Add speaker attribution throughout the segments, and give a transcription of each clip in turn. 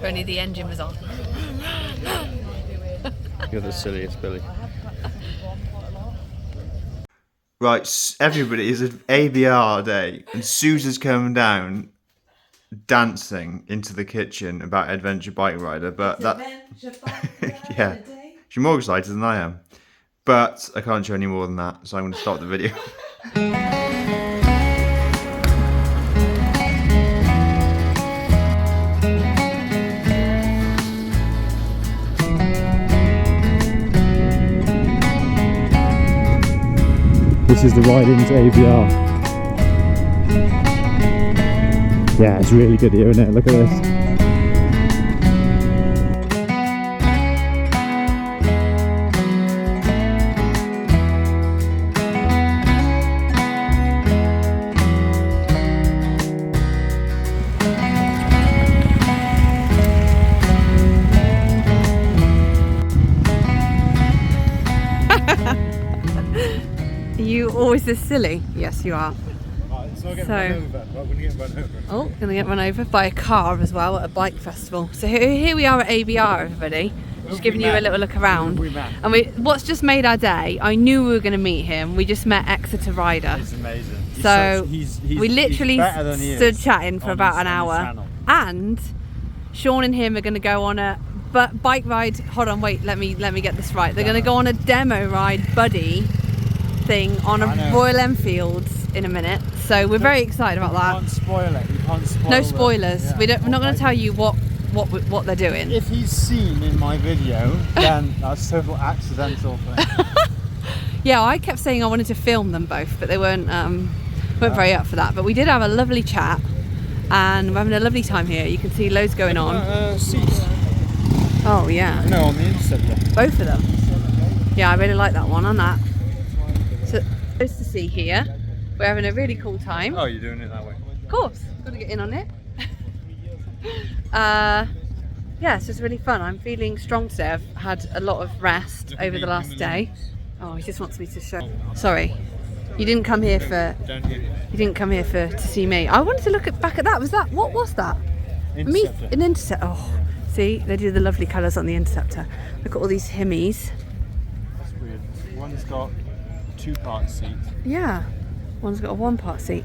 Speaker 1: only the engine was on.
Speaker 2: You're the silliest, Billy. Right, everybody, it's an ABR day, and Susan's coming down, dancing into the kitchen about Adventure Bike Rider, but yeah, she's more excited than I am. But I can't show any more than that, so I'm going to stop the video.
Speaker 3: This is the ride into ABR. Yeah, it's really good here, isn't it? Look at this.
Speaker 1: You always this silly? Yes, you are. Oh, gonna get run over by a car as well at a bike festival. So here we are at ABR, everybody. Just giving you a little look around. And what's just made our day? I knew we were going to meet him. We just met Exeter Rider.
Speaker 3: He's amazing.
Speaker 1: So we literally stood chatting for about an hour. And Sean and him are going to go on a bike ride. Hold on, wait. Let me get this right. They're going to go on a demo ride buddy thing on a Royal Enfield in a minute, so we're very excited about that.
Speaker 3: You can't spoil it. You can't spoil
Speaker 1: no spoilers. We're not going to tell you what they're doing.
Speaker 3: If he's seen in my video, then that's total accidental thing.
Speaker 1: Yeah, I kept saying I wanted to film them both, but they weren't very up for that. But we did have a lovely chat, and we're having a lovely time here. You can see loads going on.
Speaker 3: Seats.
Speaker 1: Oh yeah.
Speaker 3: No, on the inside.
Speaker 1: Both of them. Yeah, I really like that one on that. So, nice to see here. We're having a really cool time.
Speaker 3: Oh, you're doing it that way?
Speaker 1: Of course, got to get in on it. Yeah, it's just really fun. I'm feeling strong today. I've had a lot of rest over the last day. Oh, he just wants me to show. Sorry, you didn't come here to see me. I wanted to look back at that. What was that?
Speaker 3: Interceptor.
Speaker 1: An Interceptor. Oh, see, they do the lovely colours on the Interceptor. Look at all these Himmies.
Speaker 3: That's weird. One's got 2-part seat.
Speaker 1: Yeah, one's got a 1-part seat.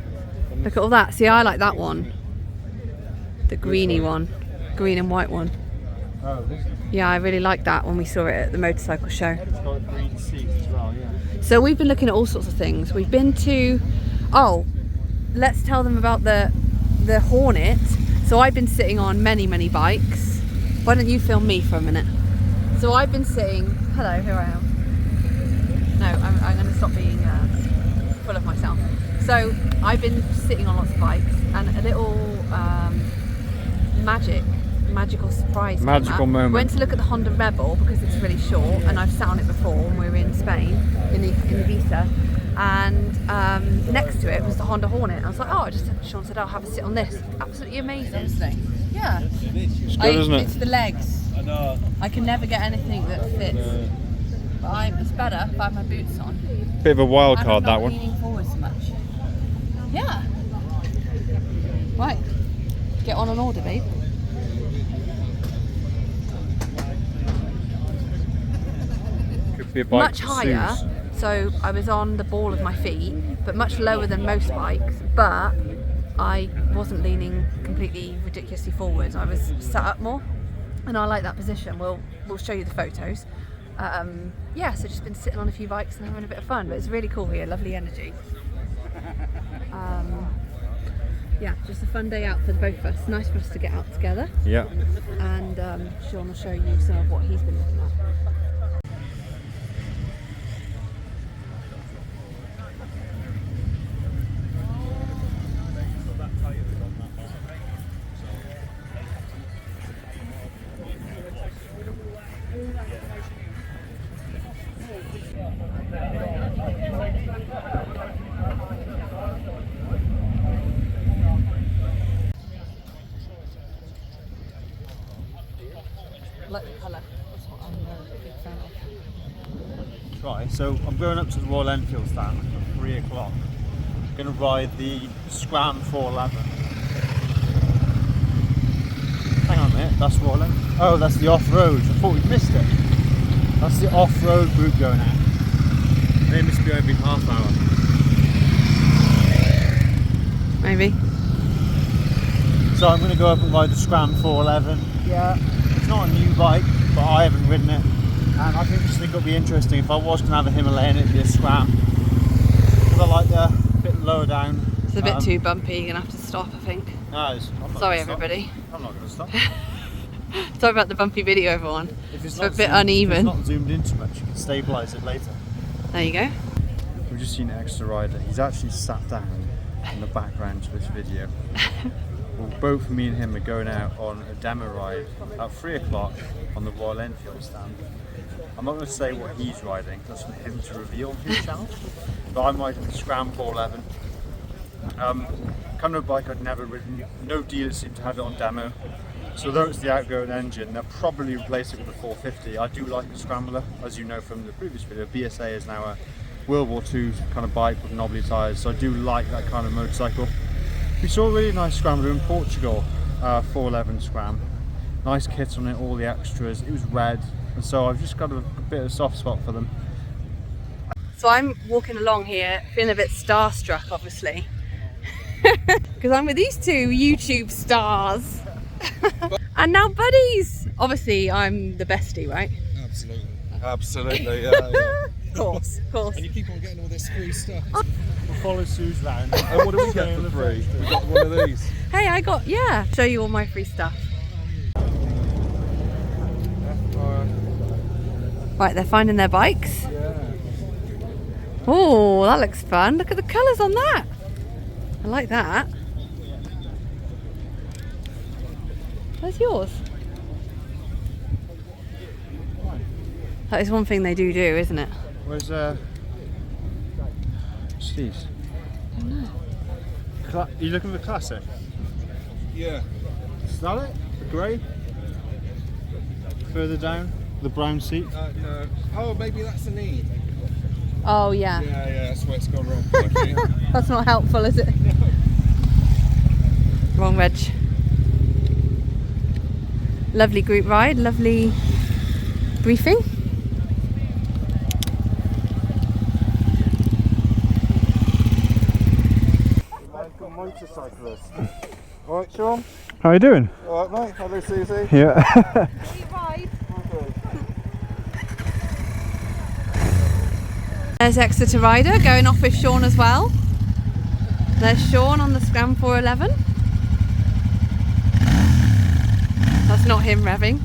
Speaker 1: Look at all that. See, I like that one. The greeny one. Green and white one.
Speaker 3: Oh, this one.
Speaker 1: Yeah, I really like that when we saw it at the motorcycle show.
Speaker 3: It's got a green seat as well, yeah.
Speaker 1: So we've been looking at all sorts of things. We've been to... Oh, let's tell them about the Hornet. So I've been sitting on many, many bikes. Why don't you film me for a minute? So I've been sitting... Hello, here I am. No, I'm going to stop being full of myself. So I've been sitting on lots of bikes, and a little magical surprise.
Speaker 3: Magical moment.
Speaker 1: Went to look at the Honda Rebel because it's really short, and I've sat on it before when we were in Spain in the Visa. And next to it was the Honda Hornet. I was like, oh, Sean said, I'll have a sit on this. Absolutely amazing. Yeah.
Speaker 3: It's good, isn't it?
Speaker 1: It's the legs. I know. I can never get anything that fits. But it's better if I have my boots on.
Speaker 3: Bit of a wild card, that one.
Speaker 1: Leaning forward so much. Yeah. Right. Get on an order, babe.
Speaker 3: Could be a bike
Speaker 1: Much higher. So I was on the ball of my feet, but much lower than most bikes. But I wasn't leaning completely ridiculously forward. I was sat up more, and I like that position. We'll show you the photos. Yeah, so just been sitting on a few bikes and having a bit of fun, but it's really cool here, lovely energy. Yeah, just a fun day out for both of us. Nice for us to get out together.
Speaker 3: Yeah.
Speaker 1: And Sean will show you some of what he's been looking at. Like the colour, that's what I'm a big fan of.
Speaker 3: Right, so I'm going up to the Royal Enfield stand at 3 o'clock. I'm going to ride the Scram 411. Hang on a minute. minute. That's Roland. Oh, that's the off-road. I thought we'd missed it. That's the off-road group going out. They must be every half hour.
Speaker 1: Maybe.
Speaker 3: So I'm going to go up and ride the Scram 411. Yeah, it's not a new bike, but I haven't ridden it. And I just think it'll be interesting. If I was going to have a Himalayan, it'd be a Scram. Because I like the bit lower down.
Speaker 1: It's a bit too bumpy, you're going to have to stop, I think.
Speaker 3: No,
Speaker 1: sorry everybody.
Speaker 3: I'm not going to stop.
Speaker 1: Sorry about the bumpy video, everyone.
Speaker 3: If
Speaker 1: it's a bit uneven.
Speaker 3: If it's not zoomed in too much, you can stabilise it later.
Speaker 1: There you go.
Speaker 3: We've just seen Extra Rider. He's actually sat down in the background to this video. Well, both me and him are going out on a demo ride at 3 o'clock on the Royal Enfield stand. I'm not going to say what he's riding, that's for him to reveal on his channel. But I'm riding the Scram 411. Kind of a bike I'd never ridden. No dealers seem to have it on demo. So although it's the outgoing engine, they'll probably replace it with a 450. I do like the Scrambler, as you know from the previous video. BSA is now a World War II kind of bike with knobbly tyres, so I do like that kind of motorcycle. We saw a really nice Scrambler in Portugal, 411 Scram. Nice kit on it, all the extras. It was red, and so I've just got a bit of a soft spot for them.
Speaker 1: So I'm walking along here, feeling a bit starstruck, obviously. Because I'm with these two YouTube stars. And now buddies. Obviously I'm the bestie, right?
Speaker 4: Absolutely. Absolutely, yeah.
Speaker 1: Of course, of course.
Speaker 4: And you keep on getting all this free stuff.
Speaker 3: We'll follow Sue's round.
Speaker 4: And what do we get for free? We got one of these.
Speaker 1: Hey, I got, yeah, show you all my free stuff. Right, they're finding their bikes.
Speaker 4: Yeah.
Speaker 1: Oh, that looks fun. Look at the colours on that. I like that. Where's yours? That is one thing they do, isn't it?
Speaker 3: Where's Steve's?
Speaker 1: I don't know.
Speaker 3: Are you looking for the classic?
Speaker 4: Yeah.
Speaker 3: Is that it? The grey? Further down? The brown seat?
Speaker 4: No. Oh, maybe that's a need.
Speaker 1: Oh, yeah.
Speaker 4: Yeah, that's where it's gone wrong. Okay.
Speaker 1: That's not helpful, is it? Wrong reg. Lovely group ride, lovely briefing.
Speaker 4: Like a motorcyclist. Alright, Sean?
Speaker 3: How are you doing?
Speaker 4: Alright, mate. Hello, Susie.
Speaker 3: Yeah.
Speaker 1: There's Exeter Rider going off with Sean as well. There's Sean on the Scram 411. That's not him revving.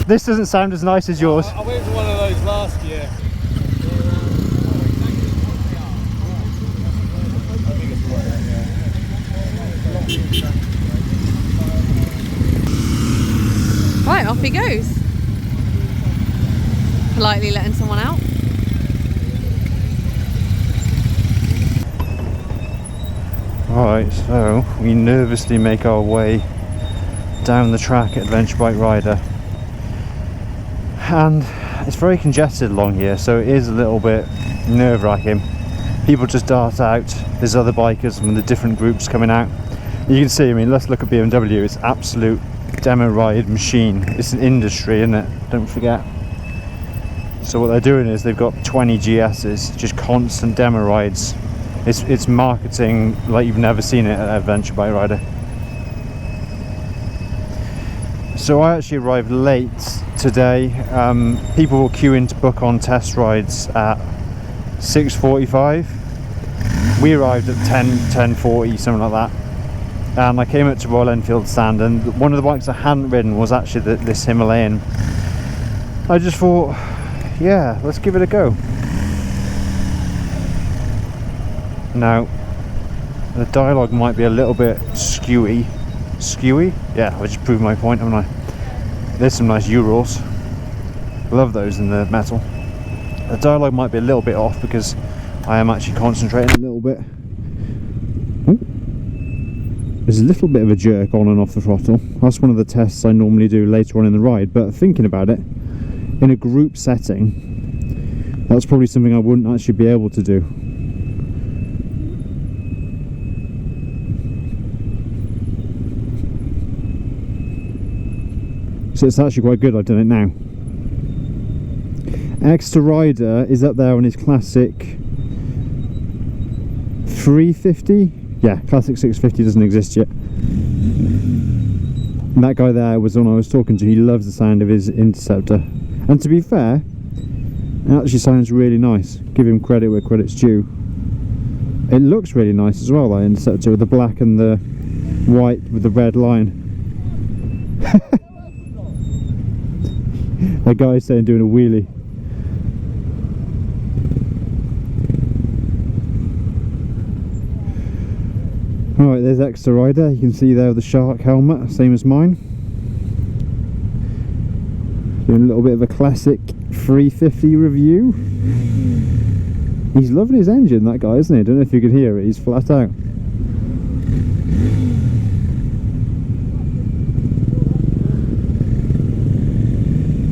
Speaker 3: This doesn't sound as nice as yours.
Speaker 4: I went to one of those last year.
Speaker 1: Right, off he goes. Politely letting someone out.
Speaker 3: Alright, so we nervously make our way down the track at Adventure Bike Rider. And it's very congested along here, so it is a little bit nerve-wracking. People just dart out, there's other bikers from the different groups coming out. You can see, I mean, let's look at BMW, it's absolute demo ride machine. It's an industry, isn't it? Don't forget. So what they're doing is they've got 20 GSs, just constant demo rides. It's marketing like you've never seen it at Adventure Bike Rider. So I actually arrived late today. People were queuing to book on test rides at 6:45. We arrived at 10:40, something like that. And I came up to Royal Enfield stand, and one of the bikes I hadn't ridden was actually this Himalayan. I just thought, yeah, let's give it a go. Now, the dialogue might be a little bit skewy. Skewy? Yeah, I just proved my point, haven't I? There's some nice Urals. Love those in the metal. The dialogue might be a little bit off because I am actually concentrating a little bit. there's a little bit of a jerk on and off the throttle. That's one of the tests I normally do later on in the ride, but thinking about it, in a group setting, that's probably something I wouldn't actually be able to do. So it's actually quite good I've done it now. Extra Rider is up there on his classic 350. Yeah, classic 650 doesn't exist yet. And that guy there was the one I was talking to. He loves the sound of his Interceptor, and to be fair, it actually sounds really nice. Give him credit where credit's due. It looks really nice as well, that Interceptor, with the black and the white with the red line. That guy's saying doing a wheelie. Alright, there's Extra Rider. You can see there the shark helmet, same as mine. Doing a little bit of a classic 350 review. He's loving his engine, that guy, isn't he? I don't know if you can hear it, he's flat out.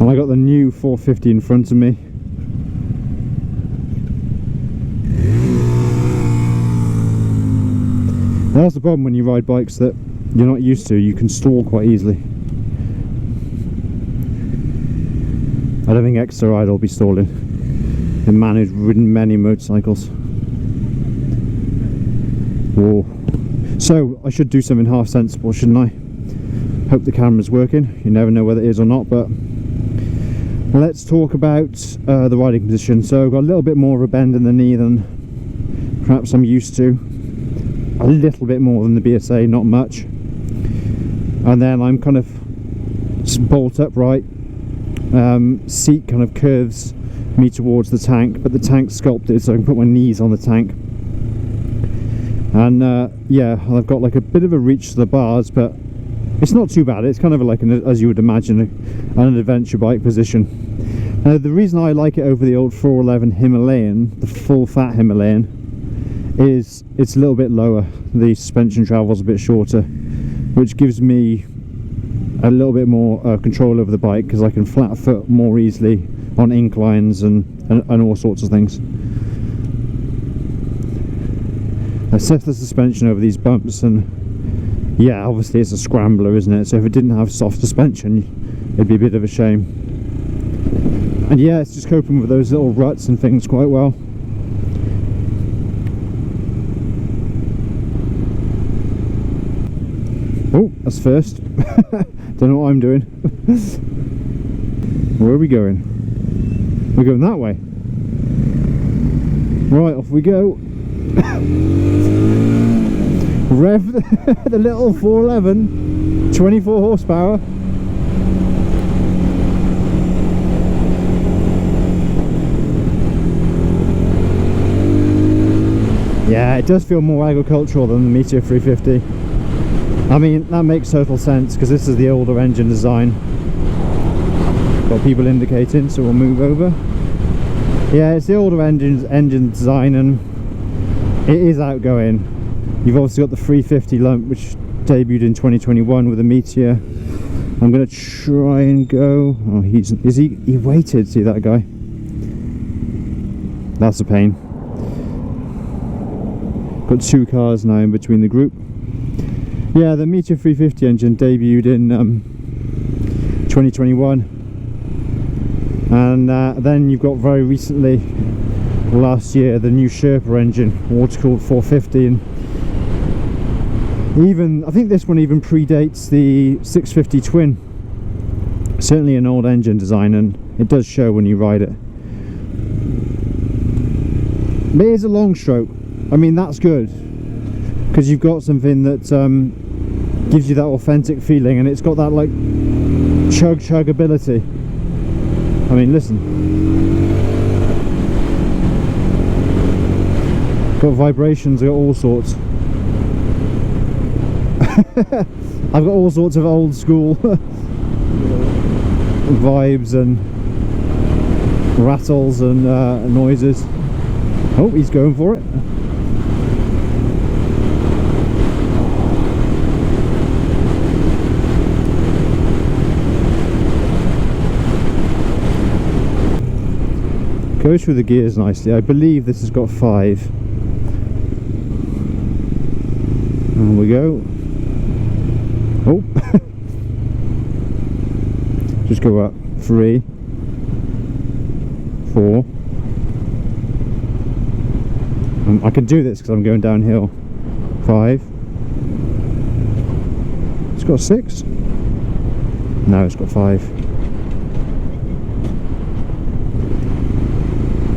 Speaker 3: And I got the new 450 in front of me. That's the problem when you ride bikes that you're not used to. You can stall quite easily. I don't think Extra Rider will be stalling. The man who's ridden many motorcycles. Whoa. So I should do something half sensible, shouldn't I? Hope the camera's working. You never know whether it is or not, but let's talk about the riding position. So I've got a little bit more of a bend in the knee than perhaps I'm used to. A little bit more than the BSA, not much. And then I'm kind of bolt upright. Seat kind of curves me towards the tank, but the tank's sculpted so I can put my knees on the tank. And yeah, I've got like a bit of a reach to the bars, but it's not too bad. It's kind of like, as you would imagine, an adventure bike position. The reason I like it over the old 411 Himalayan, the full fat Himalayan, is it's a little bit lower. The suspension travels a bit shorter, which gives me a little bit more control over the bike, because I can flat foot more easily on inclines and all sorts of things. I set the suspension over these bumps, and yeah, obviously it's a scrambler, isn't it? So if it didn't have soft suspension, it'd be a bit of a shame. And yeah, it's just coping with those little ruts and things quite well. Oh, that's first. Don't know what I'm doing. Where are we going? We're going that way. Right, off we go. Rev the little 411, 24 horsepower. Yeah, it does feel more agricultural than the Meteor 350. I mean, that makes total sense because this is the older engine design. Got people indicating, so we'll move over. Yeah, it's the older engine design, and it is outgoing. You've obviously got the 350 lump, which debuted in 2021 with a Meteor. I'm going to try and go. Oh, he waited. See that guy? That's a pain. Got two cars now in between the group. Yeah, the Meteor 350 engine debuted in 2021, and then you've got very recently, last year, the new Sherpa engine, water-cooled 450, and even I think this one even predates the 650 twin. Certainly an old engine design, and it does show when you ride it. But it is a long stroke. I mean, that's good, because you've got something that gives you that authentic feeling, and it's got that like chug ability. I mean, listen, got vibrations, I've got all sorts. I've got all sorts of old school vibes and rattles and noises. Oh, he's going for it. Goes through the gears nicely. I believe this has got 5. And we go. Oh. Just go up. 3, 4. I can do this because I'm going downhill. 5. It's got 6. No, it's got 5.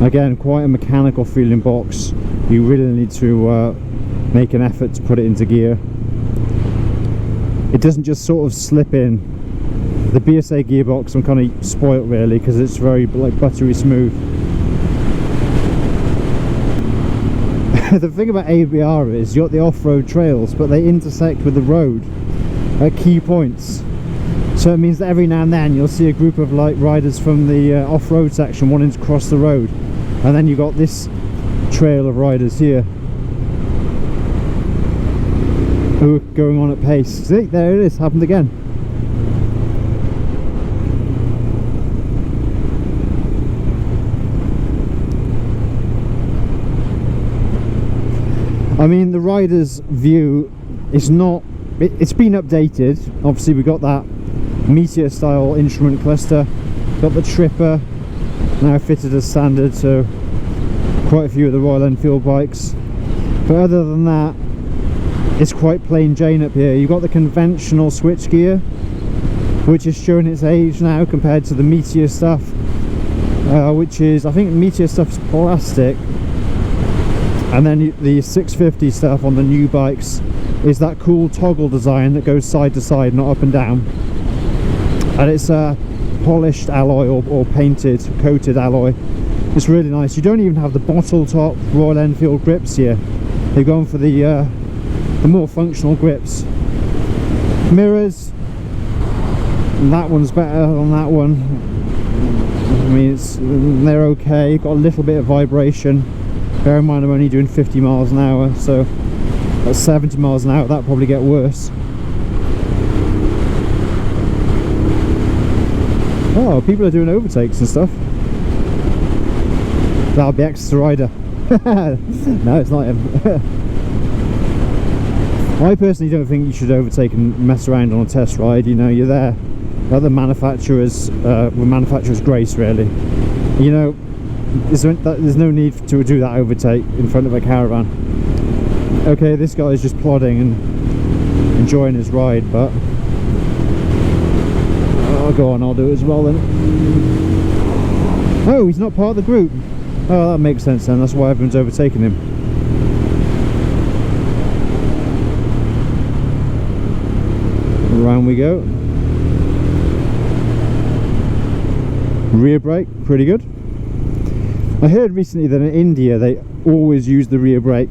Speaker 3: Again, quite a mechanical feeling box. You really need to make an effort to put it into gear. It doesn't just sort of slip in. The BSA gearbox, I'm kind of spoilt really because it's very like buttery smooth. The thing about ABR is you got the off-road trails, but they intersect with the road at key points. So it means that every now and then you'll see a group of like riders from the off-road section wanting to cross the road, and then you got this trail of riders here who are going on at pace. See, there it is, happened again. I mean, the rider's view is not, it's been updated. Obviously we got that Meteor style instrument cluster, got the tripper now fitted as standard, so quite a few of the Royal Enfield bikes. But other than that, it's quite plain Jane up here. You've got the conventional switchgear, which is showing its age now compared to the Meteor stuff, which is, I think Meteor stuff's plastic, and then the 650 stuff on the new bikes is that cool toggle design that goes side to side, not up and down. And it's a polished alloy or painted, coated alloy. It's really nice. You don't even have the bottle top Royal Enfield grips here. They've gone for the more functional grips. Mirrors, that one's better than that one. I mean, they're okay. Got a little bit of vibration. Bear in mind I'm only doing 50 miles an hour, so at 70 miles an hour that'll probably get worse. Oh, people are doing overtakes and stuff. That'll be extra rider. No, it's not him. I personally don't think you should overtake and mess around on a test ride. You know, you're there at the manufacturer's grace, really. You know, there's no need to do that overtake in front of a caravan. Okay, this guy is just plodding and enjoying his ride, but oh, go on, I'll do it as well then. Oh, he's not part of the group. Oh, that makes sense then. That's why everyone's overtaking him. Around we go. Rear brake, pretty good. I heard recently that in India they always use the rear brake,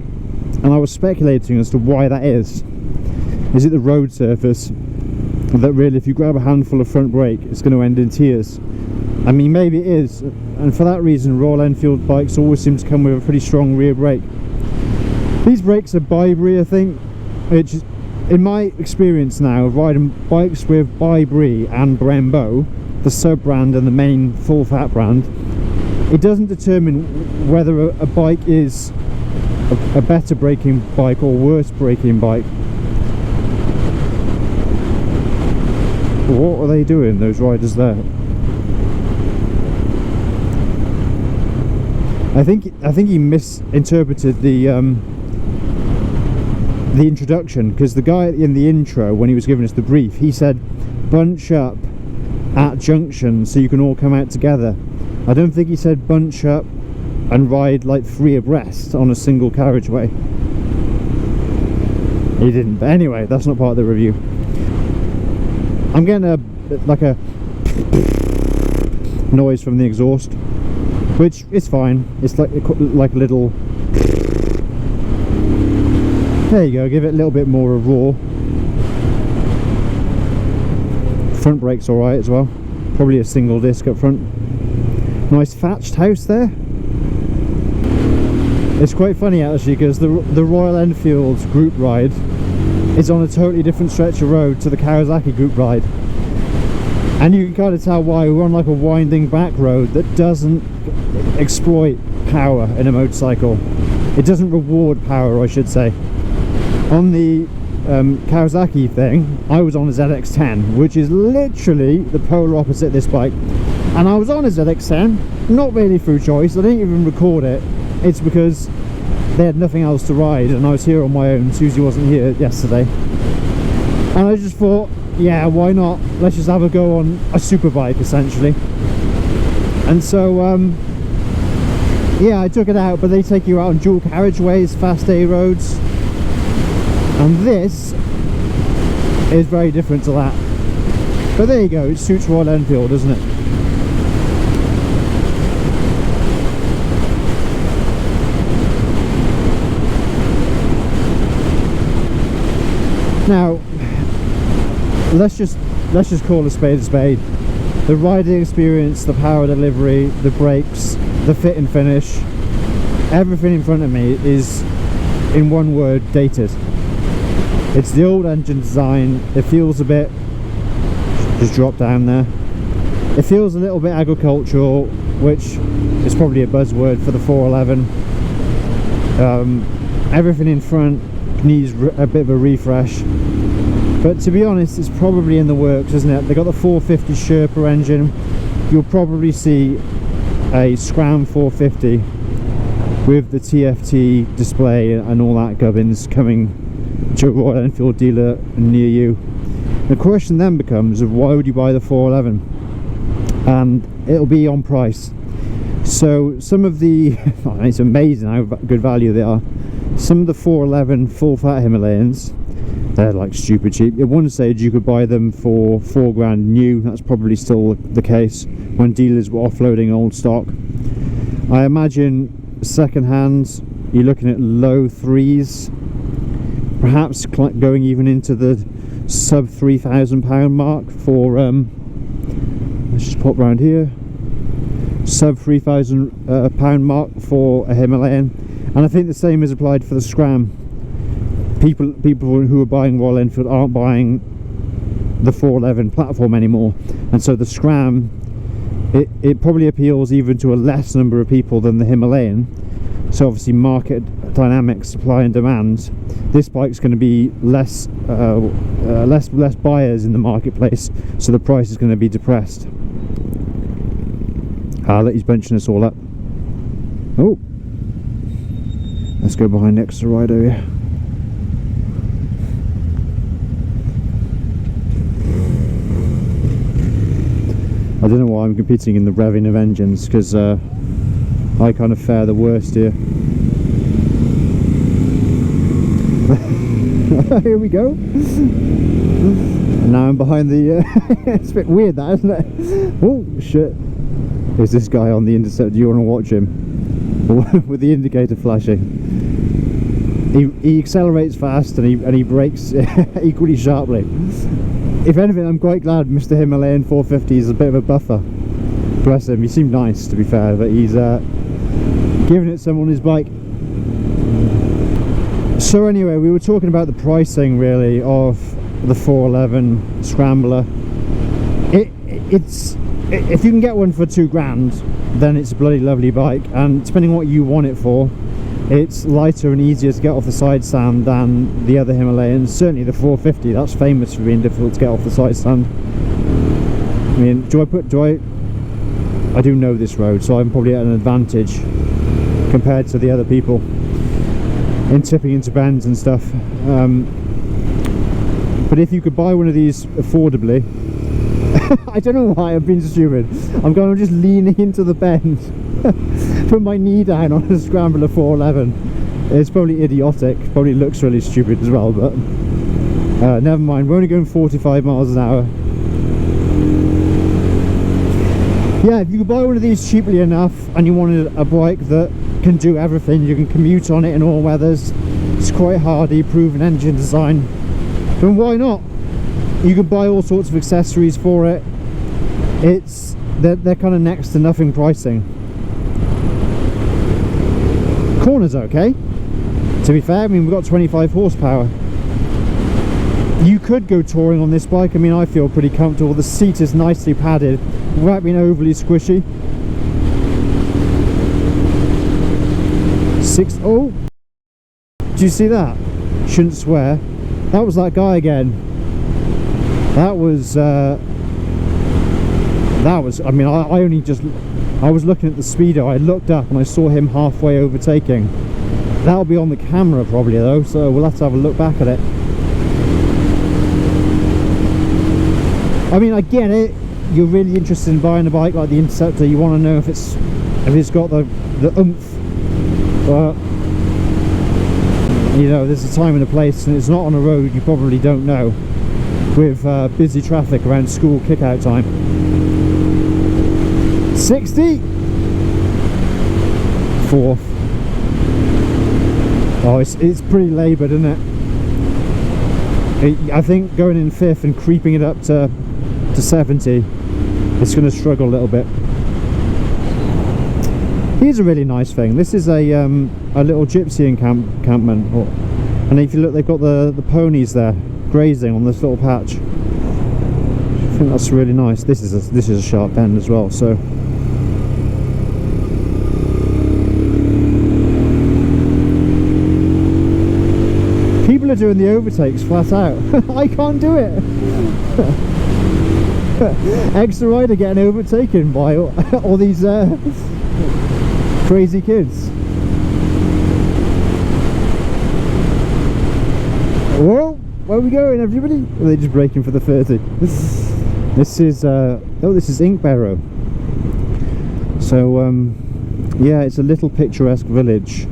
Speaker 3: and I was speculating as to why that is. Is it the road surface? That really, if you grab a handful of front brake, it's going to end in tears. I mean, maybe it is, and for that reason Royal Enfield bikes always seem to come with a pretty strong rear brake. These brakes are Bybri, I think, which is, in my experience now, riding bikes with Bybri and Brembo, the sub-brand and the main full-fat brand, it doesn't determine whether a bike is a better braking bike or worse braking bike. What are they doing, those riders there? I think he misinterpreted the introduction, because the guy in the intro, when he was giving us the brief, he said bunch up at junction so you can all come out together. I don't think he said bunch up and ride like 3 abreast on a single carriageway. He didn't, but anyway, that's not part of the review. I'm getting a noise from the exhaust, which is fine. It's like a little. There you go. Give it a little bit more of roar. Front brake's all right as well. Probably a single disc up front. Nice thatched house there. It's quite funny actually, because the Royal Enfield group ride is on a totally different stretch of road to the Kawasaki group ride. And you can kind of tell why. We're on like a winding back road that doesn't exploit power in a motorcycle. It doesn't reward power, I should say. On the Kawasaki thing, I was on a ZX-10, which is literally the polar opposite this bike. And I was on a ZX-10, not really through choice. I didn't even record it. It's because they had nothing else to ride, and I was here on my own. Susie wasn't here yesterday. And I just thought, yeah, why not? Let's just have a go on a super bike, essentially. And so, yeah, I took it out, but they take you out on dual carriageways, fast A roads. And this is very different to that. But there you go, it suits Royal Enfield, doesn't it? Now, let's just call a spade a spade. The riding experience, the power delivery, the brakes, the fit and finish, everything in front of me is, in one word, dated. It's the old engine design. It feels a bit, just drop down there, it feels a little bit agricultural, which is probably a buzzword for the 411. Everything in front needs a bit of a refresh, but to be honest, it's probably in the works, isn't it? They got the 450 Sherpa engine. You'll probably see a Scram 450 with the TFT display and all that gubbins coming to a Royal Enfield dealer near you. The question then becomes of why would you buy the 411? And it'll be on price. So some of the it's amazing how good value they are. Some of the 411 full fat Himalayans, they're like stupid cheap. At one stage you could buy them for £4 new. That's probably still the case when dealers were offloading old stock. I imagine second hand you're looking at low threes, perhaps going even into the sub £3,000 mark for let's just pop round here, sub £3,000 mark for a Himalayan. And I think the same is applied for the Scram. People who are buying Royal Enfield aren't buying the 411 platform anymore, and so the Scram, it probably appeals even to a less number of people than the Himalayan. So obviously market dynamics, supply and demand, this bike's going to be less buyers in the marketplace, so the price is going to be depressed. I'll let he's bunching us all up. Oh, let's go behind next to the rider here. I don't know why I'm competing in the revving of engines, because I kind of fare the worst here. Here we go. And now I'm behind the it's a bit weird that, isn't it? Oh shit, there's this guy on the intercept. Do you want to watch him? With the indicator flashing, he accelerates fast and he brakes equally sharply. If anything, I'm quite glad Mr. Himalayan 450 is a bit of a buffer. Bless him, he seemed nice to be fair, but he's giving it some on his bike. So anyway, we were talking about the pricing really of the 411 Scrambler. It's if you can get one for £2,000, then it's a bloody lovely bike, and depending on what you want it for, it's lighter and easier to get off the side stand than the other Himalayans. Certainly the 450, that's famous for being difficult to get off the side stand. I mean, I do know this road, so I'm probably at an advantage compared to the other people in tipping into bends and stuff. But if you could buy one of these affordably, I don't know why I'm being stupid. I'm just leaning into the bend, put my knee down on a Scrambler 411. It's probably idiotic, probably looks really stupid as well, but never mind. We're only going 45 miles an hour. Yeah, if you could buy one of these cheaply enough and you wanted a bike that can do everything, you can commute on it in all weathers, it's quite hardy, proven engine design, then why not? You can buy all sorts of accessories for it. They're kind of next to nothing pricing. Corner's okay, to be fair. I mean, we've got 25 horsepower. You could go touring on this bike. I mean, I feel pretty comfortable. The seat is nicely padded without being overly squishy. Oh, do you see that? Shouldn't swear. That was that guy again. That was I mean, I was looking at the speedo. I looked up and I saw him halfway overtaking. That'll be on the camera probably though, so we'll have to have a look back at it. I mean, I get it. You're really interested in buying a bike like the Interceptor. You want to know if it's got the oomph. But you know, there's a time and a place, and it's not on a road you probably don't know, with busy traffic around school kick-out time. 60. Fourth. Oh, it's pretty laboured, isn't it? I think going in fifth and creeping it up to 70, it's going to struggle a little bit. Here's a really nice thing. This is a little gypsy encampment, and if you look, they've got the ponies there grazing on this little patch. I think that's really nice. This is a sharp bend as well, so. People are doing the overtakes flat out. I can't do it. Extra rider getting overtaken by all these crazy kids. Whoa, where are we going, everybody? Are they just braking for the 30? This is this is Ink Barrow. So yeah, it's a little picturesque village.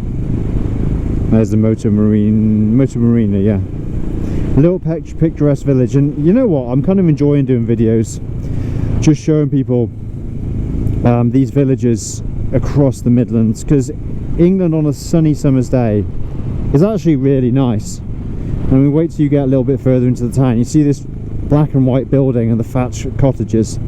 Speaker 3: There's the Motor Marina, yeah. A little picturesque village, and you know what? I'm kind of enjoying doing videos, just showing people these villages across the Midlands, because England on a sunny summer's day is actually really nice. And we wait till you get a little bit further into the town, you see this black and white building and the thatched cottages.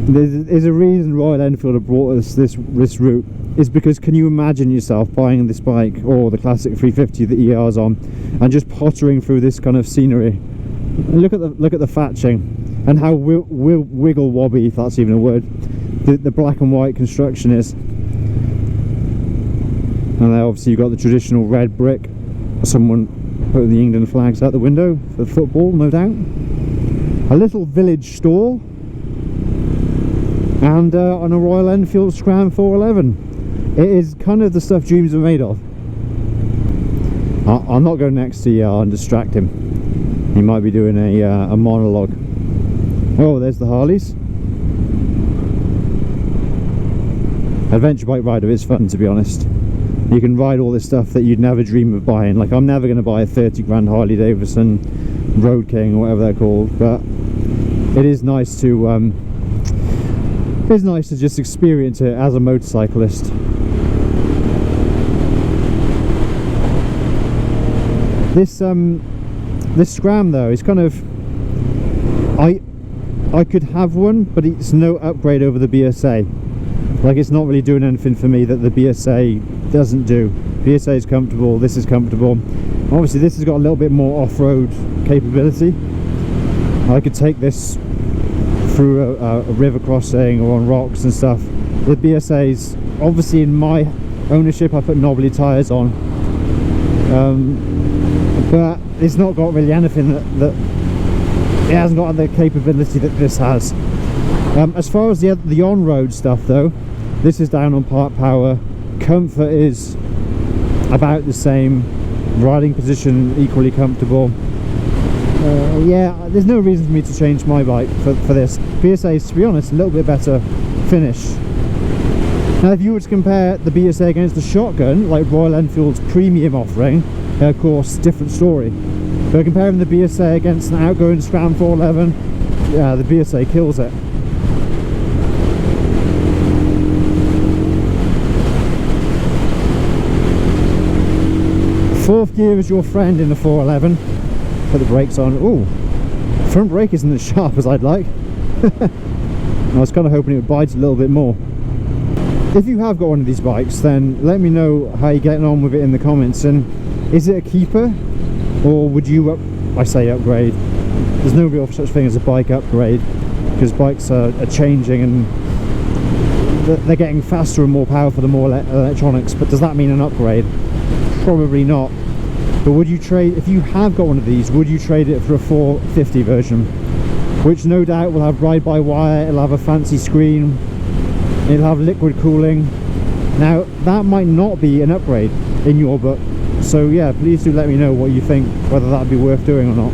Speaker 3: There's a reason Royal Enfield have brought us this route. Is because, can you imagine yourself buying this bike, or the classic 350 that ER's on, and just pottering through this kind of scenery? And look at the thatching, and how wiggle wobbly, if that's even a word, the black and white construction is. And then obviously you've got the traditional red brick. Someone putting the England flags out the window for football, no doubt. A little village store, and on a Royal Enfield Scram 411. It is kind of the stuff dreams are made of. I'll not go next to ER and distract him. He might be doing a monologue. Oh, there's the Harleys. Adventure bike rider is fun, to be honest. You can ride all this stuff that you'd never dream of buying. Like, I'm never going to buy a 30 grand Harley Davidson Road King or whatever they're called, but it is nice to just experience it as a motorcyclist. This Scram though is kind of, I could have one, but it's no upgrade over the BSA. Like, it's not really doing anything for me that the BSA doesn't do. BSA is comfortable, this is comfortable. Obviously this has got a little bit more off-road capability. I could take this through a river crossing or on rocks and stuff. The BSA's, obviously in my ownership, I put knobbly tyres on. But it's not got really anything that it hasn't got the capability that this has. As far as the on-road stuff though, this is down on part power. Comfort is about the same. Riding position equally comfortable. Yeah, there's no reason for me to change my bike for this. BSA is, to be honest, a little bit better finish. Now if you were to compare the BSA against the shotgun, like Royal Enfield's premium offering, of course, different story. But comparing the BSA against an outgoing Scram 411, yeah, the BSA kills it. Fourth gear is your friend in the 411. Put the brakes on. Ooh, front brake isn't as sharp as I'd like. I was kind of hoping it would bite a little bit more. If you have got one of these bikes, then let me know how you're getting on with it in the comments. And is it a keeper, or would you I say upgrade. There's no real such thing as a bike upgrade, because bikes are changing and they're getting faster and more powerful, the more electronics. But does that mean an upgrade? Probably not. But would you trade, if you have got one of these, would you trade it for a 450 version, which no doubt will have ride-by-wire, it'll have a fancy screen, it'll have liquid cooling? Now that might not be an upgrade in your book, so yeah, please do let me know what you think, whether that'd be worth doing or not.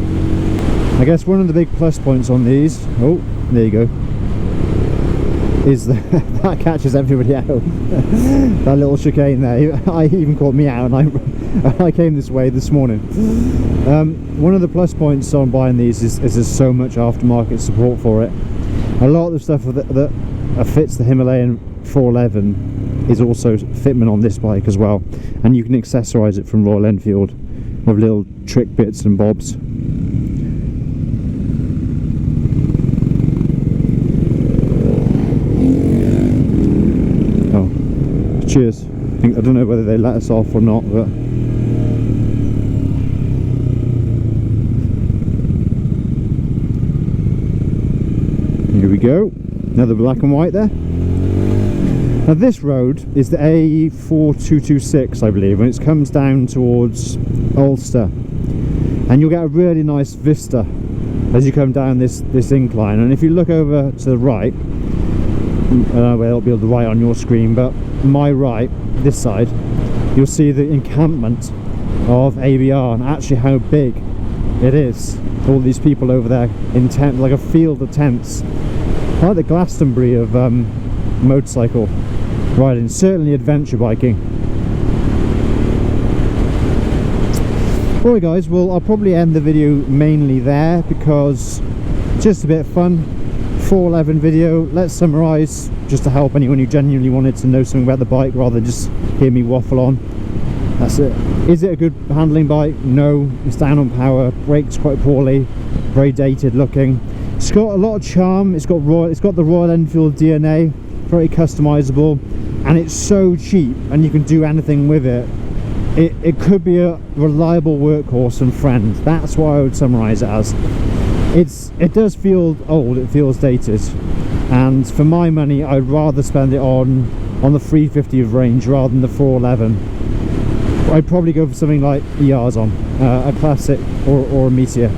Speaker 3: I guess one of the big plus points on these, oh there you go, is that catches everybody out. That little chicane there, I even caught me out, and I came this way this morning. One of the plus points on buying these is there's so much aftermarket support for it. A lot of the stuff that fits the Himalayan 411 is also fitment on this bike as well, and you can accessorize it from Royal Enfield with little trick bits and bobs. Oh, cheers. I don't know whether they let us off or not, but here we go, another black and white there. Now this road is the A4226, I believe, and it comes down towards Ulster, and you'll get a really nice vista as you come down this incline. And if you look over to the right, well, it'll be the right on your screen, but my right, this side, you'll see the encampment of ABR and actually how big it is. All these people over there in tent, like a field of tents. I like the Glastonbury of motorcycle riding, certainly adventure biking. Alright guys, well I'll probably end the video mainly there, because just a bit of fun, 411 video. Let's summarise, just to help anyone who genuinely wanted to know something about the bike rather than just hear me waffle on. That's it. Is it a good handling bike? No, it's down on power, brakes quite poorly, very dated looking. It's got a lot of charm, it's got the Royal Enfield DNA, very customizable, and it's so cheap and you can do anything with it. It could be a reliable workhorse and friend. That's what I would summarise it as. It does feel old, it feels dated, and for my money I'd rather spend it on the 350 of range rather than the 411. I'd probably go for something like ER's on, a classic or a Meteor.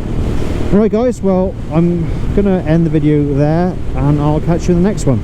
Speaker 3: Alright guys, well I'm gonna end the video there and I'll catch you in the next one.